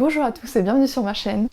Bonjour à tous et bienvenue sur ma chaîne.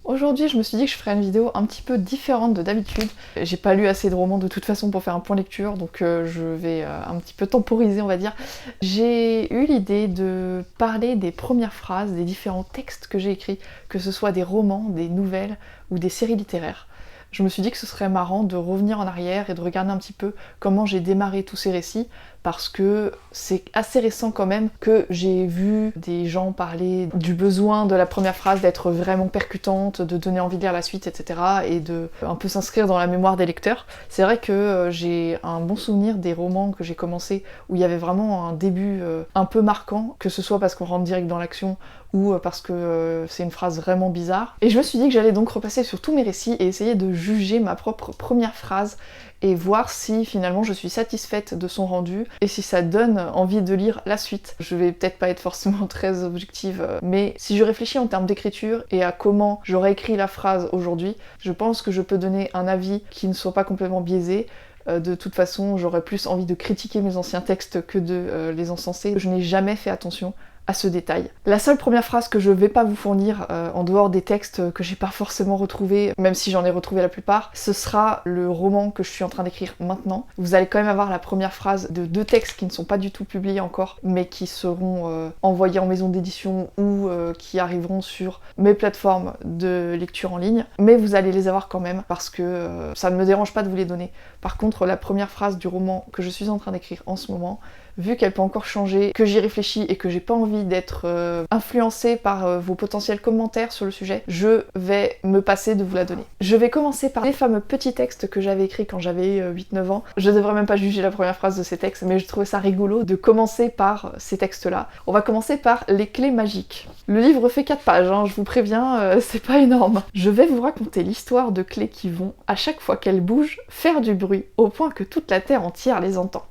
Aujourd'hui, je me suis dit que je ferais une vidéo un petit peu différente de d'habitude. J'ai pas lu assez de romans de toute façon pour faire un point lecture, donc je vais un petit peu temporiser, on va dire. J'ai eu l'idée de parler des premières phrases des différents textes que j'ai écrits, que ce soit des romans, des nouvelles ou des séries littéraires. Je me suis dit que ce serait marrant de revenir en arrière et de regarder un petit peu comment j'ai démarré tous ces récits, parce que c'est assez récent quand même que j'ai vu des gens parler du besoin de la première phrase d'être vraiment percutante, de donner envie de lire la suite, etc. et de un peu s'inscrire dans la mémoire des lecteurs. C'est vrai que j'ai un bon souvenir des romans que j'ai commencé où il y avait vraiment un début un peu marquant, que ce soit parce qu'on rentre direct dans l'action ou parce que c'est une phrase vraiment bizarre. Et je me suis dit que j'allais donc repasser sur tous mes récits et essayer de juger ma propre première phrase et voir si finalement je suis satisfaite de son rendu et si ça donne envie de lire la suite. Je vais peut-être pas être forcément très objective, mais si je réfléchis en termes d'écriture et à comment j'aurais écrit la phrase aujourd'hui, je pense que je peux donner un avis qui ne soit pas complètement biaisé. De toute façon, j'aurais plus envie de critiquer mes anciens textes que de les encenser. Je n'ai jamais fait attention à ce détail. La seule première phrase que je vais pas vous fournir, en dehors des textes que j'ai pas forcément retrouvés, même si j'en ai retrouvé la plupart, ce sera le roman que je suis en train d'écrire maintenant. Vous allez quand même avoir la première phrase de 2 textes qui ne sont pas du tout publiés encore, mais qui seront envoyés en maison d'édition ou qui arriveront sur mes plateformes de lecture en ligne. Mais vous allez les avoir quand même, parce que ça ne me dérange pas de vous les donner. Par contre, la première phrase du roman que je suis en train d'écrire en ce moment, vu qu'elle peut encore changer, que j'y réfléchis et que j'ai pas envie d'être influencée par vos potentiels commentaires sur le sujet, je vais me passer de vous la donner. Je vais commencer par les fameux petits textes que j'avais écrits quand j'avais 8-9 ans. Je devrais même pas juger la première phrase de ces textes, mais je trouvais ça rigolo de commencer par ces textes-là. On va commencer par les clés magiques. Le livre fait 4 pages, hein, je vous préviens, c'est pas énorme. Je vais vous raconter l'histoire de clés qui vont, à chaque fois qu'elles bougent, faire du bruit, au point que toute la terre entière les entend.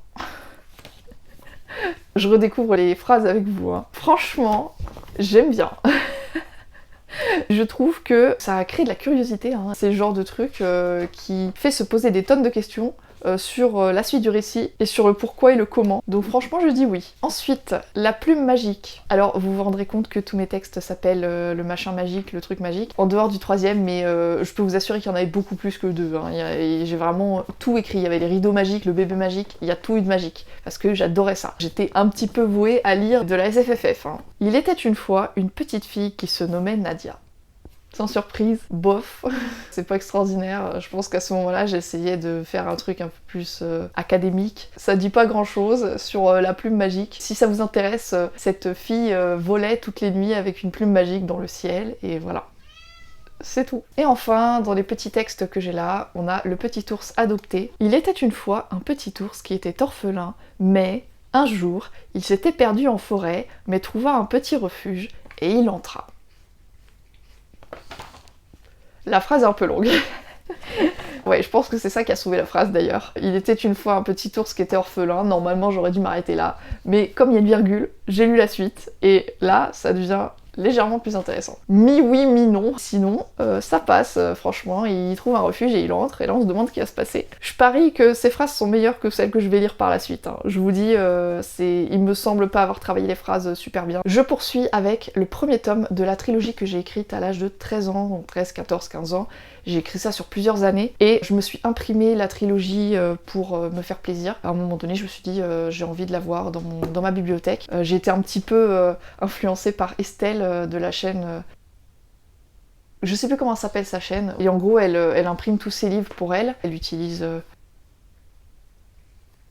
Je redécouvre les phrases avec vous, hein. Franchement, j'aime bien. Je trouve que ça crée de la curiosité, hein. C'est le genre de truc qui fait se poser des tonnes de questions sur la suite du récit et sur le pourquoi et le comment. Donc franchement, je dis oui. Ensuite, la plume magique. Alors, vous vous rendrez compte que tous mes textes s'appellent le machin magique, le truc magique, en dehors du 3e, mais je peux vous assurer qu'il y en avait beaucoup plus que 2. Hein. J'ai vraiment tout écrit. Il y avait les rideaux magiques, le bébé magique, il y a tout eu de magique, parce que j'adorais ça. J'étais un petit peu vouée à lire de la SFFF. Hein. Il était une fois une petite fille qui se nommait Nadia. Sans surprise, bof, c'est pas extraordinaire. Je pense qu'à ce moment-là, j'essayais de faire un truc un peu plus académique. Ça dit pas grand-chose sur la plume magique. Si ça vous intéresse, cette fille volait toutes les nuits avec une plume magique dans le ciel, et voilà. C'est tout. Et enfin, dans les petits textes que j'ai là, on a le petit ours adopté. Il était une fois un petit ours qui était orphelin, mais un jour, il s'était perdu en forêt, mais trouva un petit refuge, et il entra. La phrase est un peu longue. Ouais, je pense que c'est ça qui a sauvé la phrase d'ailleurs. Il était une fois un petit ours qui était orphelin, normalement j'aurais dû m'arrêter là, mais comme il y a une virgule, j'ai lu la suite, et là, ça devient légèrement plus intéressant. Mi-oui, mi-non, sinon ça passe, franchement, il trouve un refuge et il entre, et là on se demande ce qui va se passer. Je parie que ces phrases sont meilleures que celles que je vais lire par la suite, hein. Je vous dis, il me semble pas avoir travaillé les phrases super bien. Je poursuis avec le premier tome de la trilogie que j'ai écrite à l'âge de 13 ans, 13, 14, 15 ans. J'ai écrit ça sur plusieurs années, et je me suis imprimé la trilogie pour me faire plaisir. À un moment donné, je me suis dit, j'ai envie de l'avoir dans ma bibliothèque. J'ai été un petit peu influencée par Estelle de la chaîne... je sais plus comment s'appelle sa chaîne, et en gros, elle imprime tous ses livres pour elle. Elle utilise...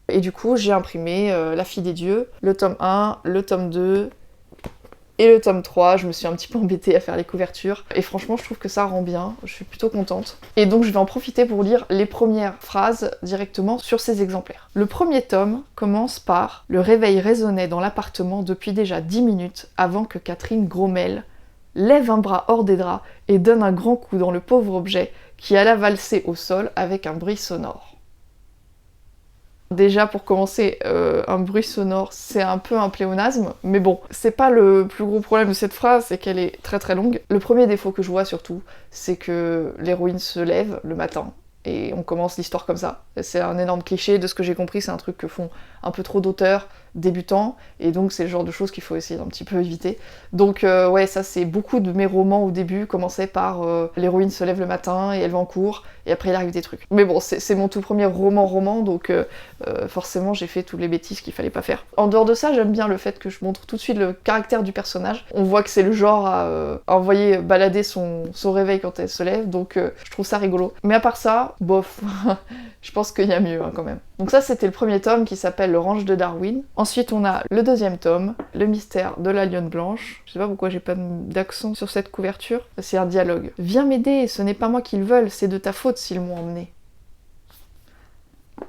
Et du coup, j'ai imprimé La Fille des Dieux, le tome 1, le tome 2... et le tome 3, je me suis un petit peu embêtée à faire les couvertures. Et franchement, je trouve que ça rend bien, je suis plutôt contente. Et donc je vais en profiter pour lire les premières phrases directement sur ces exemplaires. Le premier tome commence par « Le réveil résonnait dans l'appartement depuis déjà 10 minutes avant que Catherine Grommel lève un bras hors des draps et donne un grand coup dans le pauvre objet qui alla valser au sol avec un bruit sonore. » Déjà, pour commencer, un bruit sonore, c'est un peu un pléonasme, mais bon, c'est pas le plus gros problème de cette phrase, c'est qu'elle est très très longue. Le premier défaut que je vois surtout, c'est que l'héroïne se lève le matin, et on commence l'histoire comme ça. C'est un énorme cliché, de ce que j'ai compris, c'est un truc que font un peu trop d'auteurs débutants, et donc c'est le genre de choses qu'il faut essayer d'un petit peu éviter. Donc ouais, ça c'est beaucoup de mes romans au début, commençaient par l'héroïne se lève le matin et elle va en cours, et après il arrive des trucs. Mais bon, c'est mon tout premier roman, donc forcément j'ai fait toutes les bêtises qu'il fallait pas faire. En dehors de ça, j'aime bien le fait que je montre tout de suite le caractère du personnage. On voit que c'est le genre à envoyer balader son réveil quand elle se lève, donc je trouve ça rigolo. Mais à part ça, bof, je pense qu'il y a mieux quand même. Donc ça c'était le premier tome qui s'appelle Le Ranch de Darwin. Ensuite on a le deuxième tome, Le Mystère de la Lionne Blanche. Je sais pas pourquoi j'ai pas d'accent sur cette couverture. C'est un dialogue. Viens m'aider, ce n'est pas moi qu'ils veulent, c'est de ta faute s'ils m'ont emmené.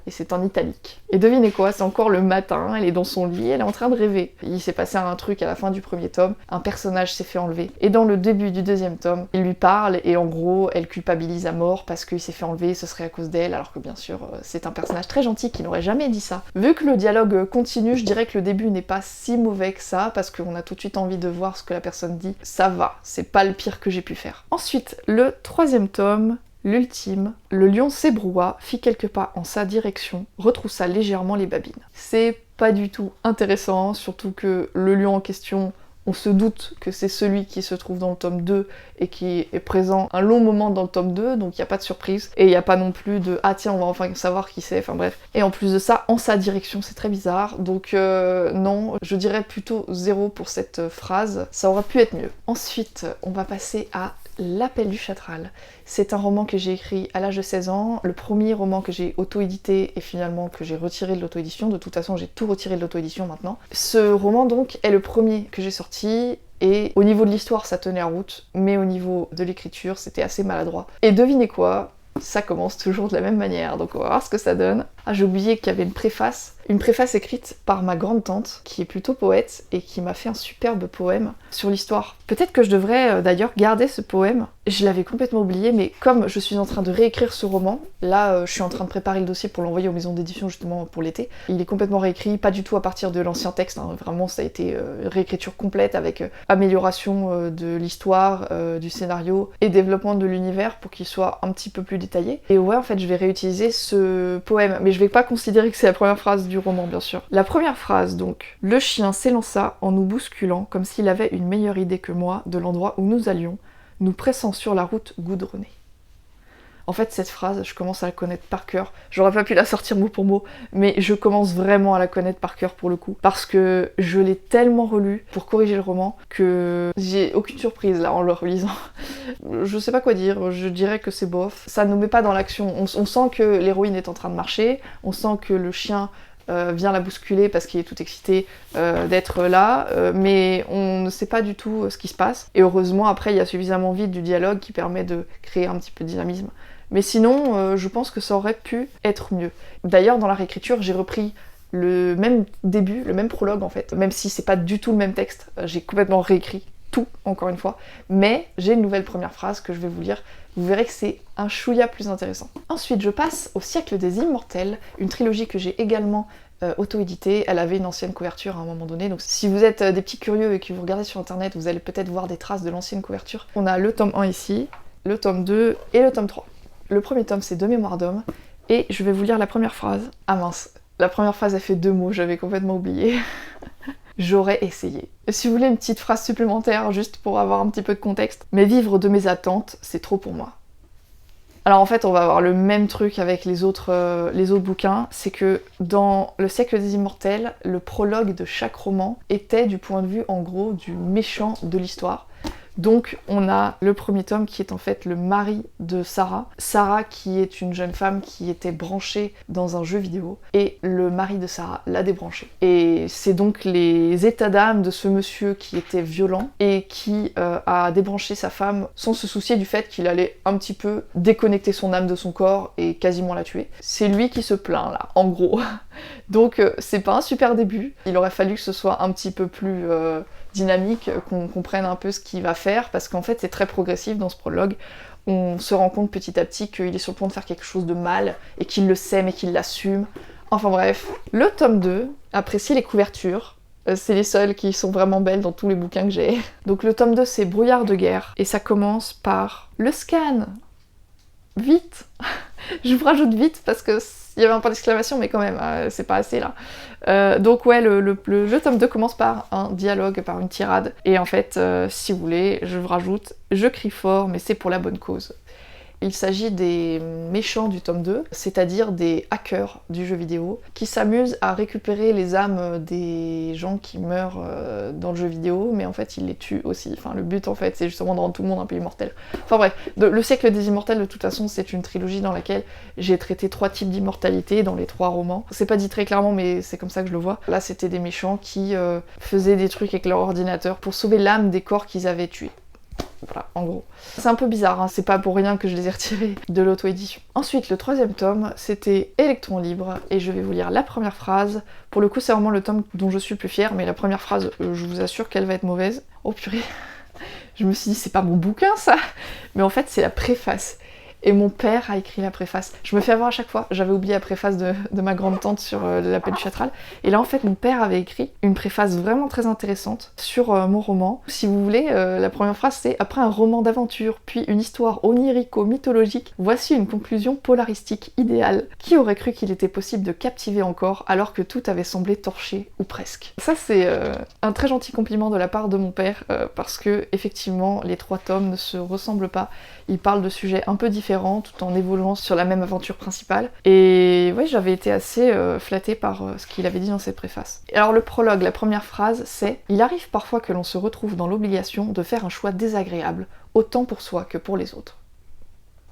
Et c'est en italique. Et devinez quoi, c'est encore le matin, elle est dans son lit, elle est en train de rêver. Il s'est passé un truc à la fin du premier tome, un personnage s'est fait enlever. Et dans le début du deuxième tome, il lui parle et en gros, elle culpabilise à mort parce qu'il s'est fait enlever, ce serait à cause d'elle, alors que bien sûr, c'est un personnage très gentil qui n'aurait jamais dit ça. Vu que le dialogue continue, je dirais que le début n'est pas si mauvais que ça, parce qu'on a tout de suite envie de voir ce que la personne dit. Ça va, c'est pas le pire que j'ai pu faire. Ensuite, le troisième tome, l'ultime, le lion s'ébroua, fit quelques pas en sa direction, retroussa légèrement les babines. C'est pas du tout intéressant, surtout que le lion en question, on se doute que c'est celui qui se trouve dans le tome 2 et qui est présent un long moment dans le tome 2, donc il n'y a pas de surprise. Et il n'y a pas non plus de « ah tiens, on va enfin savoir qui c'est », enfin bref. Et en plus de ça, en sa direction, c'est très bizarre, donc non, je dirais plutôt 0 pour cette phrase, ça aurait pu être mieux. Ensuite, on va passer à L'appel du Chatral. C'est un roman que j'ai écrit à l'âge de 16 ans, le premier roman que j'ai auto-édité et finalement que j'ai retiré de l'auto-édition. De toute façon, j'ai tout retiré de l'auto-édition maintenant. Ce roman donc est le premier que j'ai sorti et au niveau de l'histoire ça tenait la route, mais au niveau de l'écriture c'était assez maladroit. Et devinez quoi, ça commence toujours de la même manière, donc on va voir ce que ça donne. Ah, j'ai oublié qu'il y avait une préface écrite par ma grande tante, qui est plutôt poète, et qui m'a fait un superbe poème sur l'histoire. Peut-être que je devrais d'ailleurs garder ce poème, je l'avais complètement oublié, mais comme je suis en train de réécrire ce roman, là je suis en train de préparer le dossier pour l'envoyer aux maisons d'édition justement pour l'été, il est complètement réécrit, pas du tout à partir de l'ancien texte, hein. Vraiment ça a été réécriture complète avec amélioration de l'histoire, du scénario et développement de l'univers pour qu'il soit un petit peu plus détaillé. Et ouais, en fait je vais réutiliser ce poème, mais je vais pas considérer que c'est la première phrase du roman bien sûr. La première phrase donc: le chien s'élança en nous bousculant comme s'il avait une meilleure idée que moi de l'endroit où nous allions, nous pressant sur la route goudronnée. En fait, cette phrase, je commence à la connaître par cœur. J'aurais pas pu la sortir mot pour mot, mais je commence vraiment à la connaître par cœur pour le coup. Parce que je l'ai tellement relue pour corriger le roman que j'ai aucune surprise là en le relisant. Je sais pas quoi dire, je dirais que c'est bof. Ça nous met pas dans l'action. On sent que l'héroïne est en train de marcher, on sent que le chien vient la bousculer parce qu'il est tout excité d'être là, mais on ne sait pas du tout ce qui se passe. Et heureusement, après, il y a suffisamment vite du dialogue qui permet de créer un petit peu de dynamisme. Mais sinon, je pense que ça aurait pu être mieux. D'ailleurs, dans la réécriture, j'ai repris le même début, le même prologue en fait, même si c'est pas du tout le même texte, j'ai complètement réécrit tout, encore une fois, mais j'ai une nouvelle première phrase que je vais vous lire. Vous verrez que c'est un chouïa plus intéressant. Ensuite, je passe au Siècle des Immortels, une trilogie que j'ai également auto-éditée. Elle avait une ancienne couverture à un moment donné, donc si vous êtes des petits curieux et que vous regardez sur internet, vous allez peut-être voir des traces de l'ancienne couverture. On a le tome 1 ici, le tome 2 et le tome 3. Le premier tome, c'est De mémoire d'homme, et je vais vous lire la première phrase. Ah mince, la première phrase elle fait 2 mots, j'avais complètement oublié. J'aurais essayé. Si vous voulez une petite phrase supplémentaire, juste pour avoir un petit peu de contexte, mais vivre de mes attentes, c'est trop pour moi. Alors en fait, on va avoir le même truc avec les autres bouquins, c'est que dans Le Siècle des Immortels, le prologue de chaque roman était du point de vue, en gros, du méchant de l'histoire. Donc on a le premier tome qui est en fait le mari de Sarah. Sarah qui est une jeune femme qui était branchée dans un jeu vidéo et le mari de Sarah l'a débranchée. Et c'est donc les états d'âme de ce monsieur qui était violent et qui a débranché sa femme sans se soucier du fait qu'il allait un petit peu déconnecter son âme de son corps et quasiment la tuer. C'est lui qui se plaint là, en gros. Donc c'est pas un super début. Il aurait fallu que ce soit un petit peu plus dynamique, qu'on comprenne un peu ce qu'il va faire, parce qu'en fait c'est très progressif dans ce prologue. On se rend compte petit à petit qu'il est sur le point de faire quelque chose de mal, et qu'il le sait mais qu'il l'assume. Enfin bref. Le tome 2, appréciez les couvertures. C'est les seules qui sont vraiment belles dans tous les bouquins que j'ai. Donc le tome 2 c'est Brouillard de guerre, et ça commence par le scan. Vite. Je vous rajoute vite parce que il y avait un point d'exclamation, mais quand même, c'est pas assez là. Donc ouais, le tome 2 commence par un dialogue, par une tirade. Et en fait, si vous voulez, je vous rajoute, je crie fort, mais c'est pour la bonne cause. Il s'agit des méchants du tome 2, c'est-à-dire des hackers du jeu vidéo, qui s'amusent à récupérer les âmes des gens qui meurent dans le jeu vidéo, mais en fait ils les tuent aussi. Enfin, le but en fait c'est justement de rendre tout le monde un peu immortel. Enfin bref, le siècle des immortels de toute façon c'est une trilogie dans laquelle j'ai traité 3 types d'immortalité dans les 3 romans. C'est pas dit très clairement mais c'est comme ça que je le vois. Là c'était des méchants qui faisaient des trucs avec leur ordinateur pour sauver l'âme des corps qu'ils avaient tués. Voilà, en gros. C'est un peu bizarre, hein, c'est pas pour rien que je les ai retirés de l'auto-édition. Ensuite, le 3e tome, c'était Électron libre, et je vais vous lire la première phrase. Pour le coup, c'est vraiment le tome dont je suis le plus fière, mais la première phrase, je vous assure qu'elle va être mauvaise. Oh purée, je me suis dit, c'est pas mon bouquin ça. Mais en fait, c'est la préface. Et mon père a écrit la préface. Je me fais avoir à chaque fois, j'avais oublié la préface de ma grande-tante sur l'appel du Chatral. Et là en fait mon père avait écrit une préface vraiment très intéressante sur mon roman. Si vous voulez, la première phrase c'est « Après un roman d'aventure, puis une histoire onirico-mythologique, voici une conclusion polaristique idéale. Qui aurait cru qu'il était possible de captiver encore alors que tout avait semblé torché, ou presque ?» Ça c'est un très gentil compliment de la part de mon père, parce que effectivement les 3 tomes ne se ressemblent pas. Ils parlent de sujets un peu différents tout en évoluant sur la même aventure principale. Et ouais, j'avais été assez flattée par ce qu'il avait dit dans cette préface. Et alors le prologue, la première phrase, c'est « Il arrive parfois que l'on se retrouve dans l'obligation de faire un choix désagréable, autant pour soi que pour les autres. »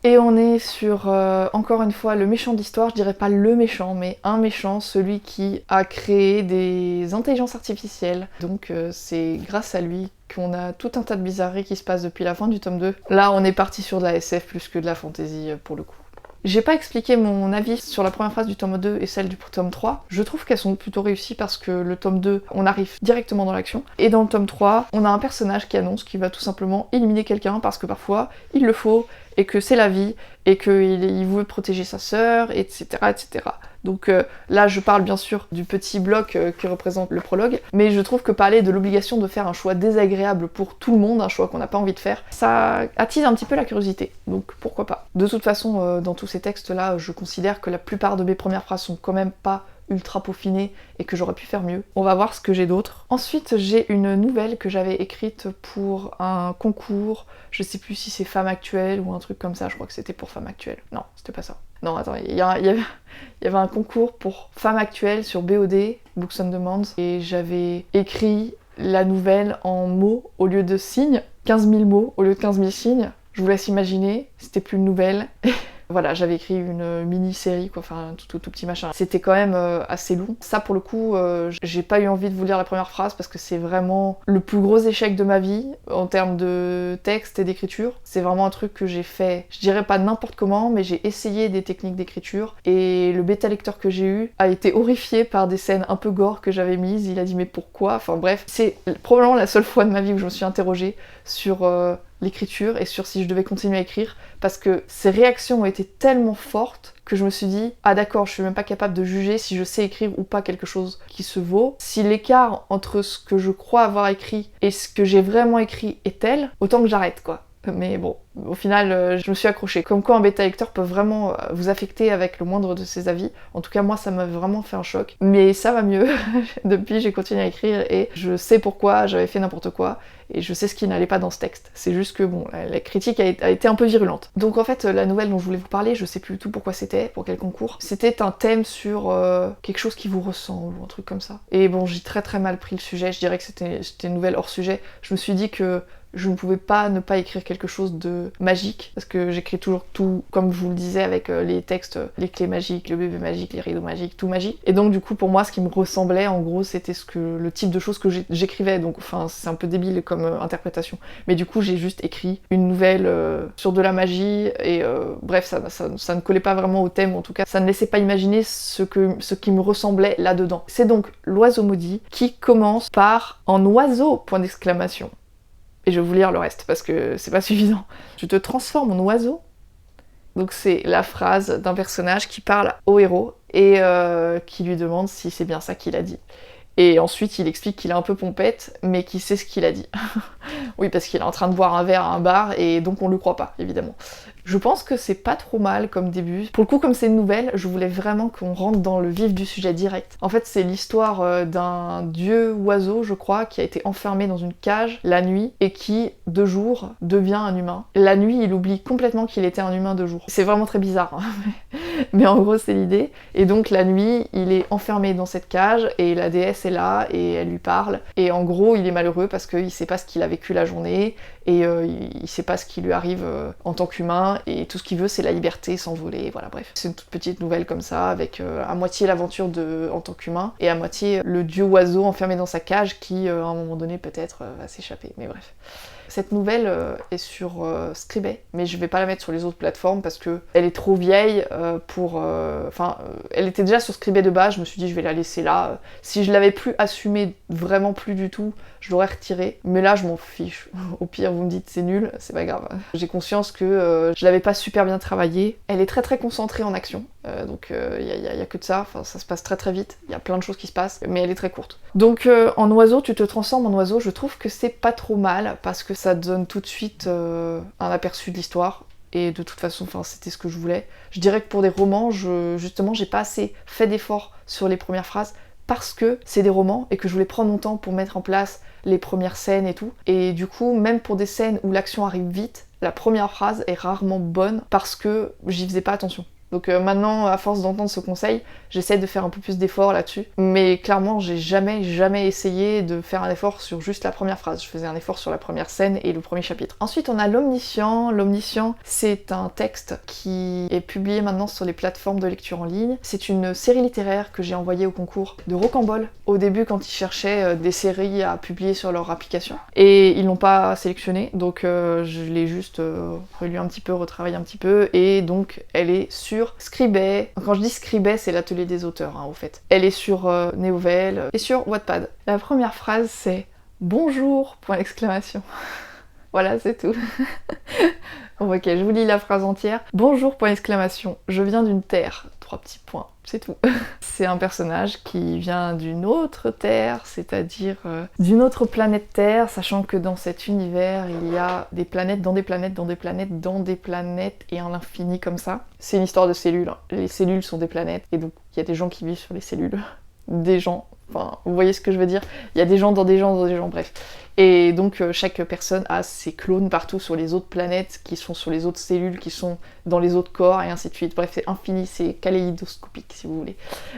Et on est sur, encore une fois, le méchant d'histoire, je dirais pas le méchant, mais un méchant, celui qui a créé des intelligences artificielles. Donc c'est grâce à lui qu'on a tout un tas de bizarreries qui se passent depuis la fin du tome 2. Là, on est parti sur de la SF plus que de la fantasy pour le coup. J'ai pas expliqué mon avis sur la première phrase du tome 2 et celle du tome 3. Je trouve qu'elles sont plutôt réussies parce que le tome 2, on arrive directement dans l'action. Et dans le tome 3, on a un personnage qui annonce qu'il va tout simplement éliminer quelqu'un parce que parfois, il le faut, et que c'est la vie, et qu'il veut protéger sa sœur, etc. etc. Donc là, je parle bien sûr du petit bloc qui représente le prologue, mais je trouve que parler de l'obligation de faire un choix désagréable pour tout le monde, un choix qu'on n'a pas envie de faire, ça attise un petit peu la curiosité, donc pourquoi pas. De toute façon, dans tous ces textes-là, je considère que la plupart de mes premières phrases sont quand même pas ultra peaufiné et que j'aurais pu faire mieux. On va voir ce que j'ai d'autre. Ensuite, j'ai une nouvelle que j'avais écrite pour un concours, je sais plus si c'est Femme Actuelle ou un truc comme ça, je crois que c'était pour Femme Actuelle. Non, c'était pas ça. Non, attends, il y avait un concours pour Femme Actuelle sur BOD, Books on Demand, et j'avais écrit la nouvelle en mots au lieu de signes, 15 000 mots au lieu de 15 000 signes. Je vous laisse imaginer, c'était plus une nouvelle. Voilà, j'avais écrit une mini-série, quoi, enfin un tout petit machin. C'était quand même assez long. Ça, pour le coup, j'ai pas eu envie de vous lire la première phrase parce que c'est vraiment le plus gros échec de ma vie en termes de texte et d'écriture. C'est vraiment un truc que j'ai fait, je dirais pas n'importe comment, mais j'ai essayé des techniques d'écriture et le bêta lecteur que j'ai eu a été horrifié par des scènes un peu gore que j'avais mises. Il a dit mais pourquoi? Enfin bref, c'est probablement la seule fois de ma vie où je me suis interrogée sur l'écriture et sur si je devais continuer à écrire parce que ces réactions ont été tellement fortes que je me suis dit ah d'accord, je suis même pas capable de juger si je sais écrire ou pas quelque chose qui se vaut. Si l'écart entre ce que je crois avoir écrit et ce que j'ai vraiment écrit est tel, autant que j'arrête quoi. Mais bon, au final, je me suis accrochée. Comme quoi un bêta lecteur peut vraiment vous affecter avec le moindre de ses avis. En tout cas, moi, ça m'a vraiment fait un choc. Mais ça va mieux. Depuis, j'ai continué à écrire et je sais pourquoi j'avais fait n'importe quoi. Et je sais ce qui n'allait pas dans ce texte. C'est juste que, bon, la critique a été un peu virulente. Donc en fait, la nouvelle dont je voulais vous parler, je sais plus du tout pourquoi c'était, pour quel concours. C'était un thème sur quelque chose qui vous ressemble ou un truc comme ça. Et bon, j'ai très mal pris le sujet. Je dirais que c'était une nouvelle hors sujet. Je me suis dit que je ne pouvais pas ne pas écrire quelque chose de magique, parce que j'écris toujours tout, comme je vous le disais, avec les textes, les clés magiques, le bébé magique, les rideaux magiques, tout magique. Et donc du coup, pour moi, ce qui me ressemblait, en gros, c'était le type de choses que j'écrivais. Donc, enfin, c'est un peu débile comme interprétation. Mais du coup, j'ai juste écrit une nouvelle sur de la magie, et bref, ça ne collait pas vraiment au thème, en tout cas, ça ne laissait pas imaginer ce qui me ressemblait là-dedans. C'est donc L'Oiseau Maudit, qui commence par « En oiseau !» point d'exclamation. Et je vais vous lire le reste, parce que c'est pas suffisant. Je te transforme en oiseau. Donc c'est la phrase d'un personnage qui parle au héros et qui lui demande si c'est bien ça qu'il a dit. Et ensuite il explique qu'il est un peu pompette, mais qu'il sait ce qu'il a dit. Oui, parce qu'il est en train de boire un verre à un bar, et donc on le croit pas, évidemment. Je pense que c'est pas trop mal comme début. Pour le coup, comme c'est une nouvelle, je voulais vraiment qu'on rentre dans le vif du sujet direct. En fait, c'est l'histoire d'un dieu oiseau, je crois, qui a été enfermé dans une cage la nuit et qui, de jour, devient un humain. La nuit, il oublie complètement qu'il était un humain de jour. C'est vraiment très bizarre, hein. Mais en gros, c'est l'idée. Et donc, la nuit, il est enfermé dans cette cage et la déesse est là et elle lui parle. Et en gros, il est malheureux parce qu'il sait pas ce qu'il a vécu la journée et il sait pas ce qui lui arrive en tant qu'humain. Et tout ce qu'il veut, c'est la liberté, s'envoler, voilà, bref. C'est une toute petite nouvelle comme ça, avec à moitié l'aventure en tant qu'humain, et à moitié le dieu oiseau enfermé dans sa cage qui, à un moment donné, peut-être va s'échapper, mais bref. Cette nouvelle est sur Scribd, mais je vais pas la mettre sur les autres plateformes parce que elle est trop vieille pour... Enfin, elle était déjà sur Scribd de base, je me suis dit je vais la laisser là. Si je l'avais plus assumée, vraiment plus du tout, je l'aurais retirée. Mais là, je m'en fiche. Au pire, vous me dites c'est nul, c'est pas grave. J'ai conscience que je l'avais pas super bien travaillée. Elle est très très concentrée en action, donc y a que de ça. Enfin, ça se passe très très vite. Il y a plein de choses qui se passent, mais elle est très courte. Donc en oiseau, tu te transformes en oiseau. Je trouve que c'est pas trop mal parce que ça donne tout de suite un aperçu de l'histoire. Et de toute façon, c'était ce que je voulais. Je dirais que pour des romans, justement, j'ai pas assez fait d'efforts sur les premières phrases parce que c'est des romans et que je voulais prendre mon temps pour mettre en place les premières scènes et tout. Et du coup, même pour des scènes où l'action arrive vite, la première phrase est rarement bonne parce que j'y faisais pas attention. Donc maintenant, à force d'entendre ce conseil, j'essaie de faire un peu plus d'efforts là-dessus. Mais clairement, j'ai jamais essayé de faire un effort sur juste la première phrase. Je faisais un effort sur la première scène et le premier chapitre. Ensuite, on a l'Omniscient. L'Omniscient, c'est un texte qui est publié maintenant sur les plateformes de lecture en ligne. C'est une série littéraire que j'ai envoyée au concours de Rocambole au début quand ils cherchaient des séries à publier sur leur application. Et ils l'ont pas sélectionnée, donc je l'ai juste relu un petit peu, retravaillé un petit peu, et donc elle est sur Scribd. Quand je dis Scribd, c'est l'atelier des auteurs, hein, au fait. Elle est sur Néovel et sur Wattpad. La première phrase, c'est « Bonjour !» point d'exclamation. Voilà, c'est tout. Bon, ok, je vous lis la phrase entière. « Bonjour !» point d'exclamation. Je viens d'une terre. 3 petits points. C'est tout. C'est un personnage qui vient d'une autre Terre, c'est-à-dire d'une autre planète Terre, sachant que dans cet univers, il y a des planètes dans des planètes dans des planètes dans des planètes et un infini comme ça. C'est une histoire de cellules. Hein. Les cellules sont des planètes, et donc il y a des gens qui vivent sur les cellules. Des gens. Enfin, vous voyez ce que je veux dire? Il y a des gens dans des gens dans des gens, bref. Et donc chaque personne a ses clones partout sur les autres planètes, qui sont sur les autres cellules, qui sont dans les autres corps, et ainsi de suite. Bref, c'est infini, c'est kaléidoscopique, si vous voulez.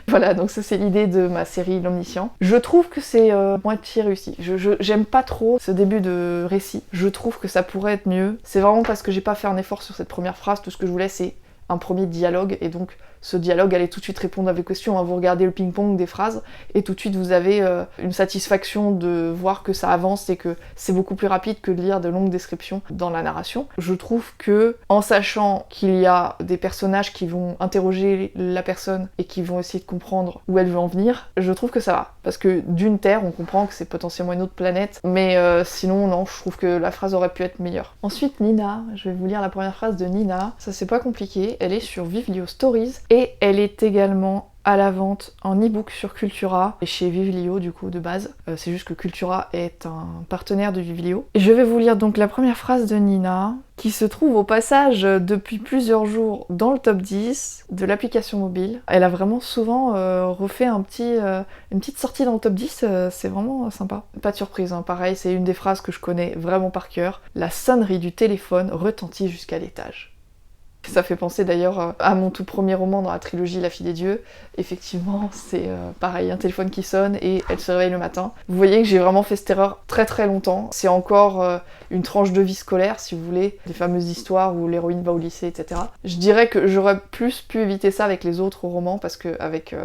Voilà, donc ça c'est l'idée de ma série L'Omniscient. Je trouve que c'est moitié réussi. J'aime pas trop ce début de récit. Je trouve que ça pourrait être mieux. C'est vraiment parce que j'ai pas fait un effort sur cette première phrase. Tout ce que je voulais, c'est un premier dialogue, et donc ce dialogue allait tout de suite répondre à vos questions, hein. Vous regardez le ping-pong des phrases, et tout de suite vous avez une satisfaction de voir que ça avance et que c'est beaucoup plus rapide que de lire de longues descriptions dans la narration. Je trouve que, en sachant qu'il y a des personnages qui vont interroger la personne et qui vont essayer de comprendre où elle veut en venir, je trouve que ça va. Parce que d'une Terre, on comprend que c'est potentiellement une autre planète, mais sinon, non, je trouve que la phrase aurait pu être meilleure. Ensuite, Nina, je vais vous lire la première phrase de Nina. Ça, c'est pas compliqué, elle est sur Vivelio Stories, et elle est également à la vente en e-book sur Cultura, et chez Vivelio du coup de base. C'est juste que Cultura est un partenaire de Vivelio. Et je vais vous lire donc la première phrase de Nina, qui se trouve au passage depuis plusieurs jours dans le top 10 de l'application mobile. Elle a vraiment souvent refait une petite sortie dans le top 10, c'est vraiment sympa. Pas de surprise, hein. Pareil, c'est une des phrases que je connais vraiment par cœur. La sonnerie du téléphone retentit jusqu'à l'étage. Ça fait penser d'ailleurs à mon tout premier roman dans la trilogie La Fille des Dieux. Effectivement, c'est pareil, un téléphone qui sonne et elle se réveille le matin. Vous voyez que j'ai vraiment fait cette erreur très très longtemps. C'est encore une tranche de vie scolaire, si vous voulez, des fameuses histoires où l'héroïne va au lycée, etc. Je dirais que j'aurais plus pu éviter ça avec les autres romans, parce qu'avec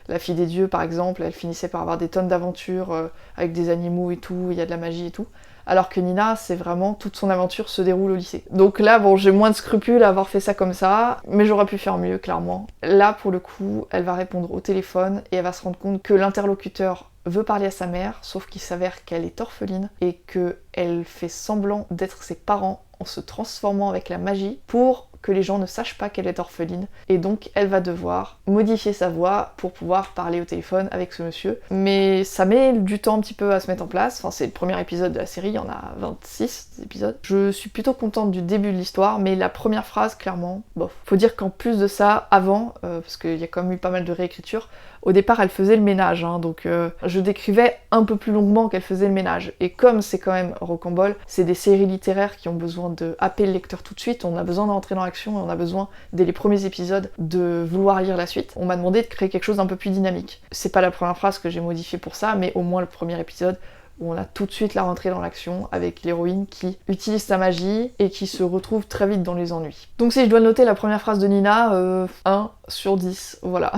La Fille des Dieux, par exemple, elle finissait par avoir des tonnes d'aventures avec des animaux et tout, il y a de la magie et tout. Alors que Nina, c'est vraiment, toute son aventure se déroule au lycée. Donc là, bon, j'ai moins de scrupules à avoir fait ça comme ça, mais j'aurais pu faire mieux, clairement. Là, pour le coup, elle va répondre au téléphone et elle va se rendre compte que l'interlocuteur veut parler à sa mère, sauf qu'il s'avère qu'elle est orpheline et qu'elle fait semblant d'être ses parents en se transformant avec la magie pour que les gens ne sachent pas qu'elle est orpheline, et donc elle va devoir modifier sa voix pour pouvoir parler au téléphone avec ce monsieur. Mais ça met du temps un petit peu à se mettre en place, enfin c'est le premier épisode de la série, il y en a 26 épisodes. Je suis plutôt contente du début de l'histoire, mais la première phrase, clairement, bof. Faut dire qu'en plus de ça, avant, parce qu'il y a quand même eu pas mal de réécriture, au départ, elle faisait le ménage, hein, donc je décrivais un peu plus longuement qu'elle faisait le ménage. Et comme c'est quand même Rocambole, c'est des séries littéraires qui ont besoin de happer le lecteur tout de suite, on a besoin d'entrer dans l'action et on a besoin, dès les premiers épisodes, de vouloir lire la suite. On m'a demandé de créer quelque chose d'un peu plus dynamique. C'est pas la première phrase que j'ai modifiée pour ça, mais au moins le premier épisode, où on a tout de suite la rentrée dans l'action avec l'héroïne qui utilise sa magie et qui se retrouve très vite dans les ennuis. Donc si je dois noter la première phrase de Nina, 1 sur 10, voilà.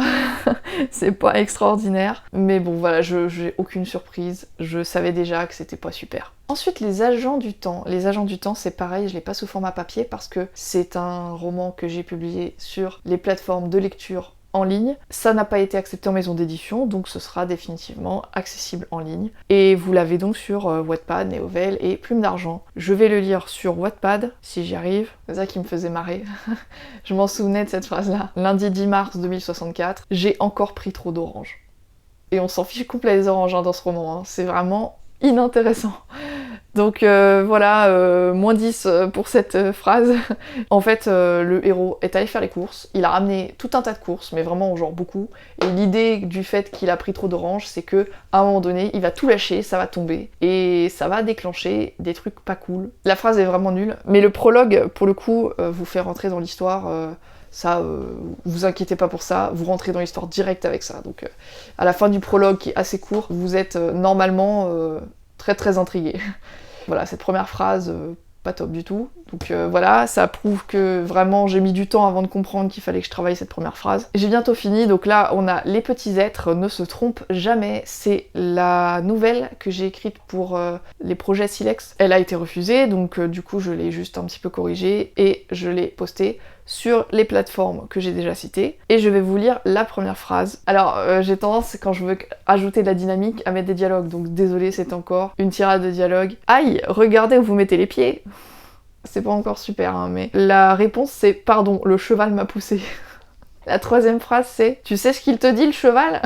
C'est pas extraordinaire, mais bon voilà, j'ai aucune surprise, je savais déjà que c'était pas super. Ensuite, les agents du temps. Les agents du temps, c'est pareil, je l'ai pas sous format papier parce que c'est un roman que j'ai publié sur les plateformes de lecture en ligne. Ça n'a pas été accepté en maison d'édition, donc ce sera définitivement accessible en ligne. Et vous l'avez donc sur Wattpad, Néovel et Plume d'Argent. Je vais le lire sur Wattpad, si j'y arrive. C'est ça qui me faisait marrer. Je m'en souvenais de cette phrase-là. Lundi 10 mars 2064, j'ai encore pris trop d'oranges. Et on s'en fiche complet des oranges hein, dans ce roman, hein. C'est vraiment inintéressant. Donc voilà, moins 10 pour cette phrase. En fait, le héros est allé faire les courses, il a ramené tout un tas de courses, mais vraiment genre beaucoup. Et l'idée du fait qu'il a pris trop d'oranges, c'est que à un moment donné, il va tout lâcher, ça va tomber, et ça va déclencher des trucs pas cool. La phrase est vraiment nulle, mais le prologue, pour le coup, vous fait rentrer dans l'histoire. Ça, vous inquiétez pas pour ça, vous rentrez dans l'histoire direct avec ça. Donc à la fin du prologue, qui est assez court, vous êtes normalement très très intrigué. Voilà, cette première phrase, pas top du tout. Donc voilà, ça prouve que vraiment j'ai mis du temps avant de comprendre qu'il fallait que je travaille cette première phrase. J'ai bientôt fini, donc là on a Les Petits Êtres ne se trompent jamais. C'est la nouvelle que j'ai écrite pour les projets Silex. Elle a été refusée, donc du coup je l'ai juste un petit peu corrigée et je l'ai postée sur les plateformes que j'ai déjà citées. Et je vais vous lire la première phrase. Alors j'ai tendance, quand je veux ajouter de la dynamique, à mettre des dialogues, donc désolé, c'est encore une tirade de dialogue. Aïe, regardez où vous mettez les pieds. C'est pas encore super, hein, mais la réponse c'est « Pardon, le cheval m'a poussé ». La troisième phrase c'est « Tu sais ce qu'il te dit, le cheval ?»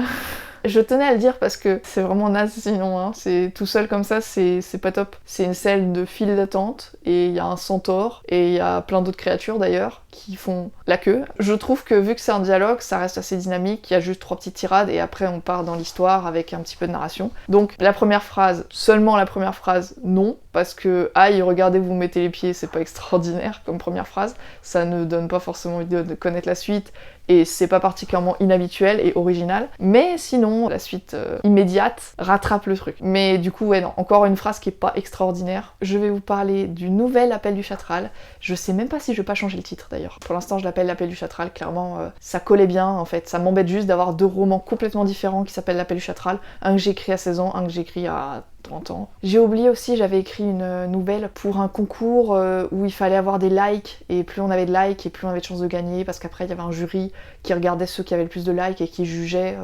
Je tenais à le dire parce que c'est vraiment naze sinon, hein. C'est tout seul comme ça, c'est pas top. C'est une scène de file d'attente, et il y a un centaure, et il y a plein d'autres créatures d'ailleurs, qui font la queue. Je trouve que vu que c'est un dialogue, ça reste assez dynamique, il y a juste 3 petites tirades, et après on part dans l'histoire avec un petit peu de narration. Donc la première phrase, seulement la première phrase, non, parce que « Aïe, regardez, vous mettez les pieds », c'est pas extraordinaire comme première phrase, ça ne donne pas forcément envie de connaître la suite, et c'est pas particulièrement inhabituel et original, mais sinon, la suite immédiate rattrape le truc. Mais du coup, ouais, non, encore une phrase qui est pas extraordinaire. Je vais vous parler du nouvel Appel du Chatral. Je sais même pas si je vais pas changer le titre d'ailleurs. Pour l'instant, je l'appelle l'Appel du Chatral, clairement, ça collait bien en fait. Ça m'embête juste d'avoir 2 romans complètement différents qui s'appellent l'Appel du Chatral. Un que j'ai écrit à 16 ans, un que j'ai écrit à 30 ans. J'ai oublié aussi, j'avais écrit une nouvelle pour un concours où il fallait avoir des likes, et plus on avait de likes, et plus on avait de chances de gagner, parce qu'après il y avait un jury qui regardait ceux qui avaient le plus de likes et qui jugeait,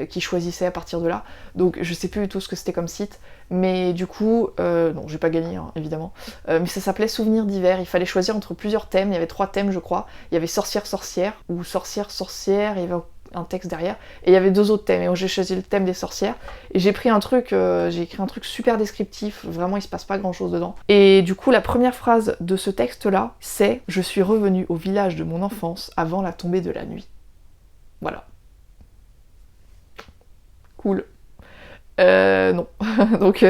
qui choisissait à partir de là. Donc je sais plus du tout ce que c'était comme site, mais du coup, non, j'ai pas gagné, hein, évidemment, mais ça s'appelait Souvenirs d'hiver. Il fallait choisir entre plusieurs thèmes, il y avait 3 thèmes je crois. Il y avait sorcière-sorcière, ou sorcière-sorcière, il y avait un texte derrière, et il y avait 2 autres thèmes, et moi j'ai choisi le thème des sorcières, et j'ai pris un truc, j'ai écrit un truc super descriptif, vraiment il se passe pas grand chose dedans. Et du coup la première phrase de ce texte là, c'est « Je suis revenue au village de mon enfance avant la tombée de la nuit ». Voilà. Cool. Non. Donc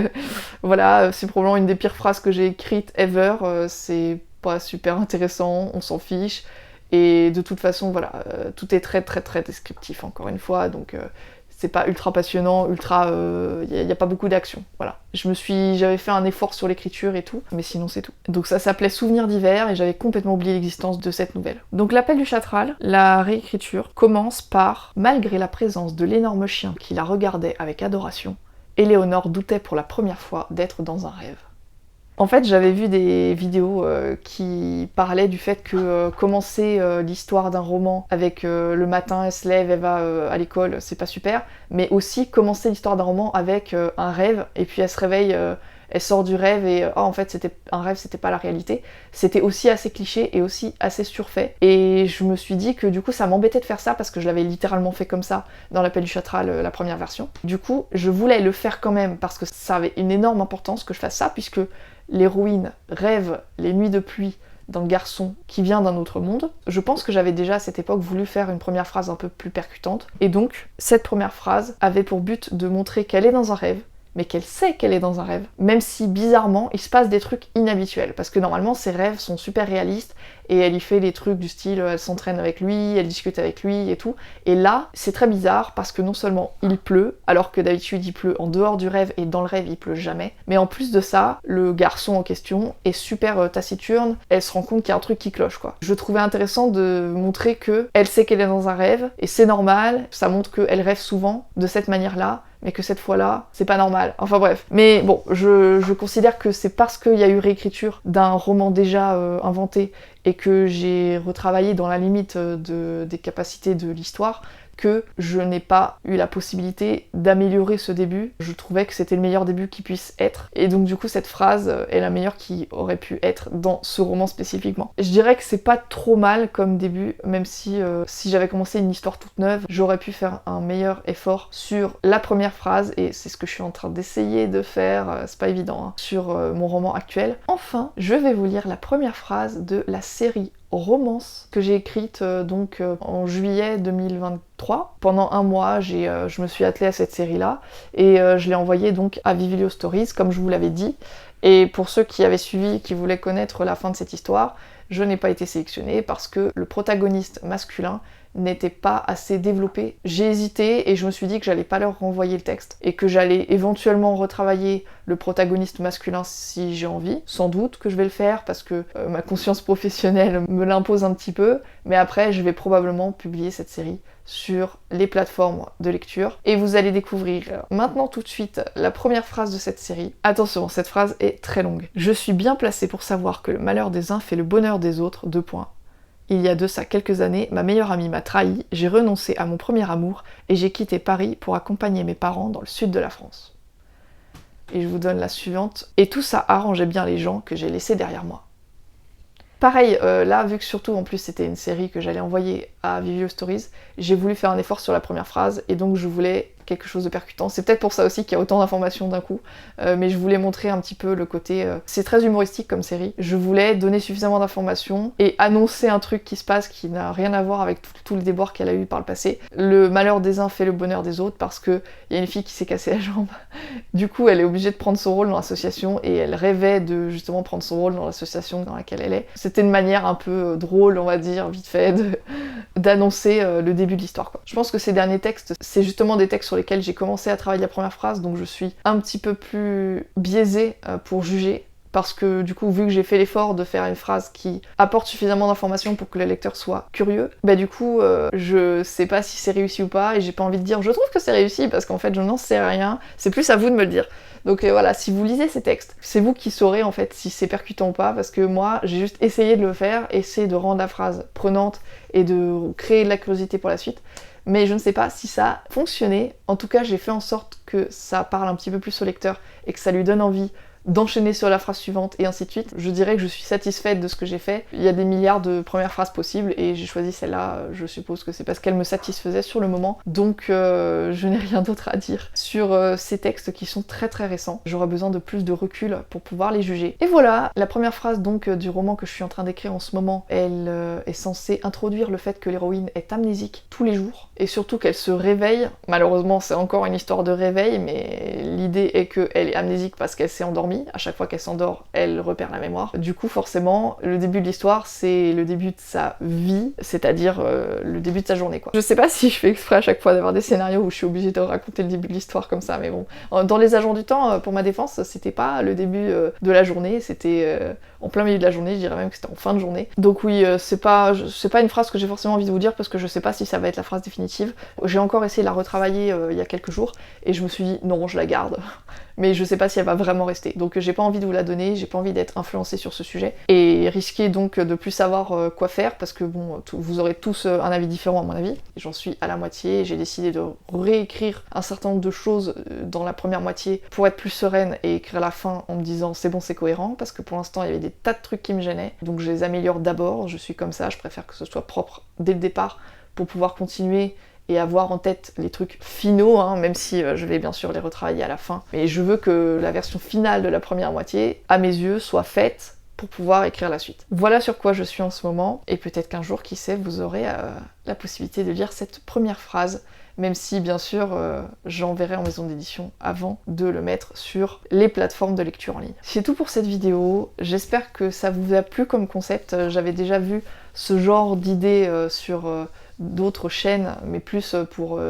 voilà, c'est probablement une des pires phrases que j'ai écrites ever, c'est pas super intéressant, on s'en fiche. Et de toute façon, voilà, tout est très très très descriptif, encore une fois, donc c'est pas ultra passionnant, ultra... y a pas beaucoup d'action, voilà. J'avais fait un effort sur l'écriture et tout, mais sinon c'est tout. Donc ça s'appelait Souvenirs d'hiver, et j'avais complètement oublié l'existence de cette nouvelle. Donc l'Appel du Chatral, la réécriture, commence par « Malgré la présence de l'énorme chien qui la regardait avec adoration, Éléonore doutait pour la première fois d'être dans un rêve. » En fait, j'avais vu des vidéos qui parlaient du fait que commencer l'histoire d'un roman avec le matin, elle se lève, elle va à l'école, c'est pas super, mais aussi commencer l'histoire d'un roman avec un rêve, et puis elle se réveille, elle sort du rêve et en fait c'était un rêve, c'était pas la réalité. C'était aussi assez cliché et aussi assez surfait. Et je me suis dit que du coup ça m'embêtait de faire ça parce que je l'avais littéralement fait comme ça dans l'appel du Chatral, la première version. Du coup, je voulais le faire quand même parce que ça avait une énorme importance que je fasse ça, puisque l'héroïne rêve les nuits de pluie d'un garçon qui vient d'un autre monde. Je pense que j'avais déjà à cette époque voulu faire une première phrase un peu plus percutante, et donc cette première phrase avait pour but de montrer qu'elle est dans un rêve, mais qu'elle sait qu'elle est dans un rêve, même si bizarrement il se passe des trucs inhabituels, parce que normalement ses rêves sont super réalistes, et elle y fait des trucs du style elle s'entraîne avec lui, elle discute avec lui et tout, et là c'est très bizarre parce que non seulement il pleut, alors que d'habitude il pleut en dehors du rêve et dans le rêve il pleut jamais, mais en plus de ça, le garçon en question est super taciturne, elle se rend compte qu'il y a un truc qui cloche quoi. Je trouvais intéressant de montrer que elle sait qu'elle est dans un rêve, et c'est normal, ça montre qu'elle rêve souvent de cette manière-là, mais que cette fois-là, c'est pas normal. Enfin bref. Mais bon, je considère que c'est parce qu'il y a eu réécriture d'un roman déjà inventé et que j'ai retravaillé dans la limite des capacités de l'histoire que je n'ai pas eu la possibilité d'améliorer ce début. Je trouvais que c'était le meilleur début qui puisse être. Et donc du coup, cette phrase est la meilleure qui aurait pu être dans ce roman spécifiquement. Je dirais que c'est pas trop mal comme début, même si j'avais commencé une histoire toute neuve, j'aurais pu faire un meilleur effort sur la première phrase, et c'est ce que je suis en train d'essayer de faire, c'est pas évident, hein, sur mon roman actuel. Enfin, je vais vous lire la première phrase de la série romance que j'ai écrite en juillet 2023. Pendant un mois, je me suis attelée à cette série-là et je l'ai envoyée donc à Vivilio Stories, comme je vous l'avais dit. Et pour ceux qui avaient suivi, qui voulaient connaître la fin de cette histoire, je n'ai pas été sélectionnée parce que le protagoniste masculin n'était pas assez développé. J'ai hésité et je me suis dit que j'allais pas leur renvoyer le texte et que j'allais éventuellement retravailler le protagoniste masculin si j'ai envie. Sans doute que je vais le faire parce que ma conscience professionnelle me l'impose un petit peu, mais après je vais probablement publier cette série sur les plateformes de lecture et vous allez découvrir maintenant tout de suite la première phrase de cette série. Attention, cette phrase est très longue. Je suis bien placée pour savoir que le malheur des uns fait le bonheur des autres, 2 points. Il y a de ça quelques années, ma meilleure amie m'a trahi, j'ai renoncé à mon premier amour et j'ai quitté Paris pour accompagner mes parents dans le sud de la France. Et je vous donne la suivante. Et tout ça arrangeait bien les gens que j'ai laissés derrière moi. Pareil, là, vu que surtout en plus c'était une série que j'allais envoyer à Vivilio Stories, j'ai voulu faire un effort sur la première phrase et donc je voulais quelque chose de percutant. C'est peut-être pour ça aussi qu'il y a autant d'informations d'un coup, mais je voulais montrer un petit peu le côté... C'est très humoristique comme série. Je voulais donner suffisamment d'informations et annoncer un truc qui se passe qui n'a rien à voir avec tout le déboire qu'elle a eu par le passé. Le malheur des uns fait le bonheur des autres parce qu'il y a une fille qui s'est cassée la jambe. Du coup, elle est obligée de prendre son rôle dans l'association et elle rêvait de justement prendre son rôle dans l'association dans laquelle elle est. C'était une manière un peu drôle, on va dire, vite fait, d'annoncer le début de l'histoire, quoi. Je pense que ces derniers textes, c'est justement des textes sur lesquels j'ai commencé à travailler la première phrase, donc je suis un petit peu plus biaisée pour juger, parce que du coup, vu que j'ai fait l'effort de faire une phrase qui apporte suffisamment d'informations pour que le lecteur soit curieux, bah du coup, je sais pas si c'est réussi ou pas, et j'ai pas envie de dire je trouve que c'est réussi, parce qu'en fait je n'en sais rien, c'est plus à vous de me le dire. Donc voilà, si vous lisez ces textes, c'est vous qui saurez en fait si c'est percutant ou pas, parce que moi j'ai juste essayé de le faire, essayer de rendre la phrase prenante et de créer de la curiosité pour la suite. Mais je ne sais pas si ça a fonctionné. En tout cas, j'ai fait en sorte que ça parle un petit peu plus au lecteur et que ça lui donne envie d'enchaîner sur la phrase suivante et ainsi de suite. Je dirais que je suis satisfaite de ce que j'ai fait. Il y a des milliards de premières phrases possibles et j'ai choisi celle-là, je suppose que c'est parce qu'elle me satisfaisait sur le moment. Donc je n'ai rien d'autre à dire sur ces textes qui sont très très récents. J'aurais besoin de plus de recul pour pouvoir les juger. Et voilà, la première phrase donc du roman que je suis en train d'écrire en ce moment, elle est censée introduire le fait que l'héroïne est amnésique tous les jours et surtout qu'elle se réveille. Malheureusement, c'est encore une histoire de réveil, mais l'idée est qu'elle est amnésique parce qu'elle s'est endormie. À chaque fois qu'elle s'endort, elle repère la mémoire. Du coup, forcément, le début de l'histoire, c'est le début de sa vie, c'est-à-dire le début de sa journée, quoi. Je sais pas si je fais exprès à chaque fois d'avoir des scénarios où je suis obligée de raconter le début de l'histoire comme ça, mais bon. Dans Les Agents du Temps, pour ma défense, c'était pas le début de la journée, c'était en plein milieu de la journée, je dirais même que c'était en fin de journée. Donc oui, c'est pas une phrase que j'ai forcément envie de vous dire parce que je sais pas si ça va être la phrase définitive. J'ai encore essayé de la retravailler il y a quelques jours et je me suis dit non, je la garde. mais je sais pas si elle va vraiment rester. Donc j'ai pas envie de vous la donner, j'ai pas envie d'être influencée sur ce sujet, et risquer donc de plus savoir quoi faire, parce que bon, vous aurez tous un avis différent à mon avis. J'en suis à la moitié, j'ai décidé de réécrire un certain nombre de choses dans la première moitié pour être plus sereine et écrire la fin en me disant c'est bon, c'est cohérent, parce que pour l'instant il y avait des tas de trucs qui me gênaient, donc je les améliore d'abord, je suis comme ça, je préfère que ce soit propre dès le départ pour pouvoir continuer et avoir en tête les trucs finaux, hein, même si je vais bien sûr les retravailler à la fin. Mais je veux que la version finale de la première moitié, à mes yeux, soit faite pour pouvoir écrire la suite. Voilà sur quoi je suis en ce moment, et peut-être qu'un jour, qui sait, vous aurez la possibilité de lire cette première phrase, même si bien sûr j'enverrai en maison d'édition avant de le mettre sur les plateformes de lecture en ligne. C'est tout pour cette vidéo, j'espère que ça vous a plu comme concept. J'avais déjà vu ce genre d'idée sur d'autres chaînes, mais plus pour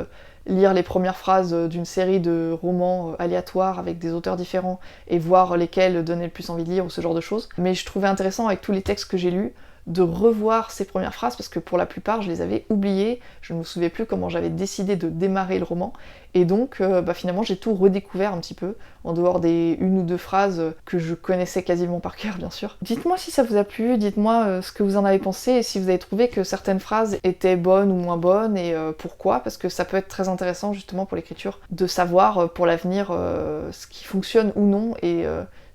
lire les premières phrases d'une série de romans aléatoires avec des auteurs différents et voir lesquels donnaient le plus envie de lire ou ce genre de choses. Mais je trouvais intéressant avec tous les textes que j'ai lus de revoir ces premières phrases parce que pour la plupart je les avais oubliées, je ne me souvenais plus comment j'avais décidé de démarrer le roman, et donc finalement j'ai tout redécouvert un petit peu, en dehors des une ou deux phrases que je connaissais quasiment par cœur bien sûr. Dites-moi si ça vous a plu, dites-moi ce que vous en avez pensé, et si vous avez trouvé que certaines phrases étaient bonnes ou moins bonnes, et pourquoi, parce que ça peut être très intéressant justement pour l'écriture, de savoir pour l'avenir ce qui fonctionne ou non, et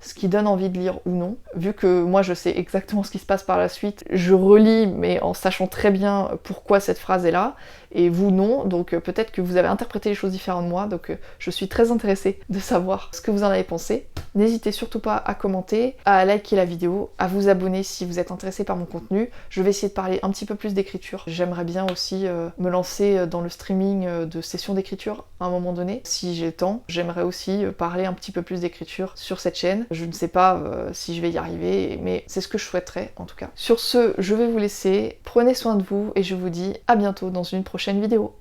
ce qui donne envie de lire ou non. Vu que moi je sais exactement ce qui se passe par la suite, je relis mais en sachant très bien pourquoi cette phrase est là, et vous non, donc peut-être que vous avez interprété les choses différemment de moi, donc je suis très intéressée de savoir ce que vous en avez pensé. N'hésitez surtout pas à commenter, à liker la vidéo, à vous abonner si vous êtes intéressé par mon contenu. Je vais essayer de parler un petit peu plus d'écriture. J'aimerais bien aussi me lancer dans le streaming de sessions d'écriture à un moment donné, si j'ai le temps. J'aimerais aussi parler un petit peu plus d'écriture sur cette chaîne. Je ne sais pas si je vais y arriver, mais c'est ce que je souhaiterais en tout cas. Sur ce, je vais vous laisser, prenez soin de vous et je vous dis à bientôt dans une prochaine vidéo.